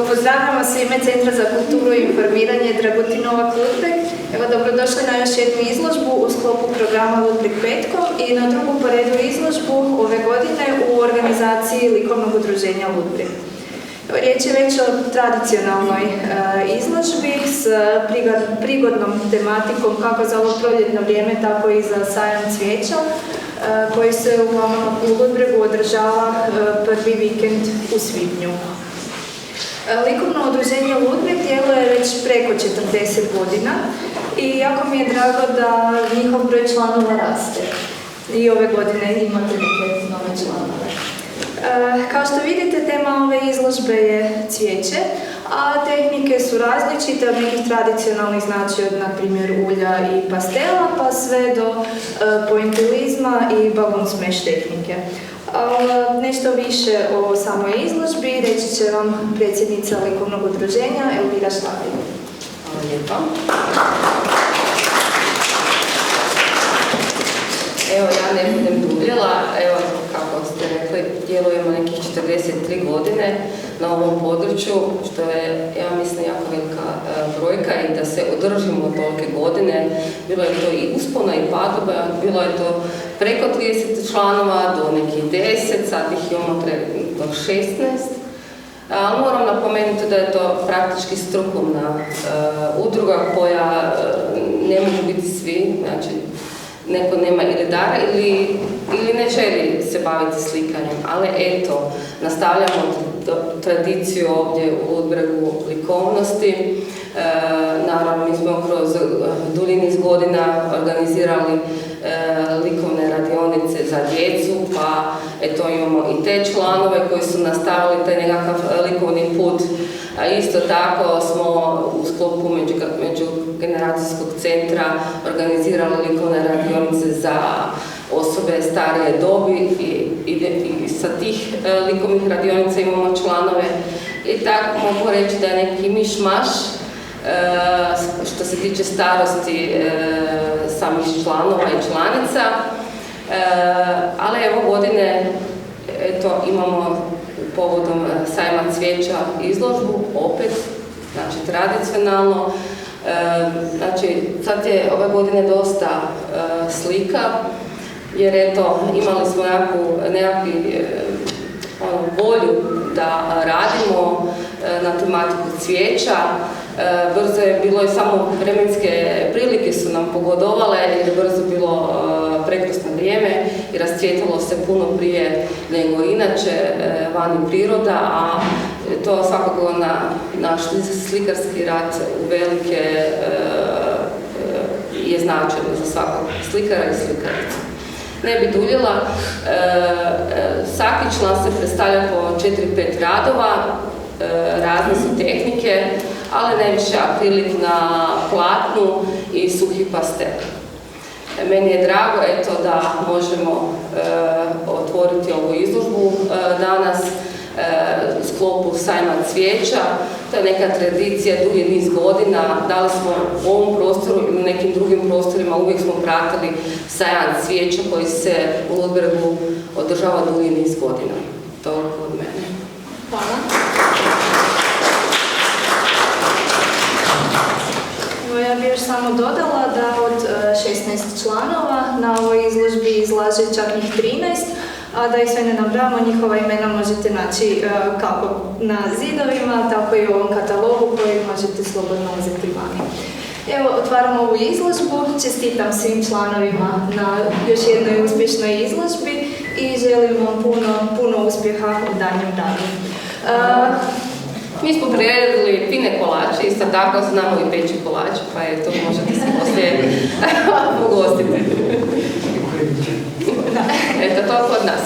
Pozdravljamo se ime Centra za kulturu i informiranje Dragutinova Ludbreg. Evo, dobrodošli na još jednu izložbu u sklopu programa Ludbreg petkom i na drugu po redu izložbu ove godine u organizaciji likovnog udruženja Ludbreg. Riječ je već o tradicionalnoj izložbi s prigodnom tematikom kako za ovo proljetno vrijeme, tako i za sajam cvijeća, koji se u Ludbregu održava prvi vikend u svibnju. Likovno udruženje Ludbreg djeluje već preko 40 godina i jako mi je drago da njihov broj članova raste. I ove godine imate neke nove članove. Kao što vidite, tema ove izložbe je cvijeće, a tehnike su različite od nekih tradicionalnih, znači od, na primjer, ulja i pastela, pa sve do pointilizma i balon smeš tehnike. Nešto više o samoj izložbi reći će vam predsjednica likovnog udruženja Elvira Štabin. Hvala lijepa. Evo, ja ne budem duljila. Evo, kako ste rekli, djelujemo nekih 43 godine na ovom području, što je, ja mislim, jako velika brojka i da se održimo tolike godine. Bilo je to i uspona i padova, bilo je to preko 30 članova do nekih 10, sad ih imamo do 16. Ali moram napomenuti da je to praktički strukovna udruga koja ne može biti svi, znači neko nema ili dara ili ne želi se baviti slikanjem, ali eto, nastavljamo tradiciju ovdje u Ludbregu likovnosti. Naravno, mi smo kroz dulji niz godina organizirali likovne radionice za djecu, pa eto imamo i te članove koji su nastavili taj nekakav likovni put. Isto tako smo u sklopu međugeneracijskog centra organizirali likovne radionice za osobe starije dobi i sa tih likovnih radionica imamo članove. I tako mogu reći da je neki miš-maš što se tiče starosti samih članova i članica, ali evo godine imamo povodom sajma cvijeća izložbu, opet, znači tradicionalno. Znači, sad je ove godine dosta slika, jer eto, imali smo nekakvu volju da radimo na tematiku cvijeća. Brzo je bilo i samo vremenske prilike su nam pogodovale jer je brzo bilo prekrasno vrijeme i rascvjetalo se puno prije nego inače vani priroda, a to svakako naš slikarski rad uvelike je značajno za svakog slikara i slikaricu. Ne bi duljila, svaki član se predstavlja po 4-5 radova, razne su tehnike, ali najviše akrilik na platnu i suhi pastel. Meni je drago da možemo otvoriti ovu izložbu danas u sklopu sajma cvijeća. To je neka tradicija dulji niz godina. Da li smo u ovom prostoru ili u nekim drugim prostorima, uvijek smo pratili sajam cvijeća koji se u Ludbregu održava dulji niz godina. Toliko od mene. Hvala. Ja bih još samo dodala da od 16 članova na ovoj izložbi izlaže čak njih 13, a da ih sve ne nabrajamo, njihova imena možete naći kako na zidovima, tako i u ovom katalogu koji možete slobodno uzeti vani. Evo, otvaramo ovu izložbu, čestitam svim članovima na još jednoj uspješnoj izložbi i želim vam puno uspjeha u daljnjem radu. Mi smo priredili fine kolače, isto tako znamo i peći kolače, pa eto, možete se poslije ugostiti. Eto, to kod nas.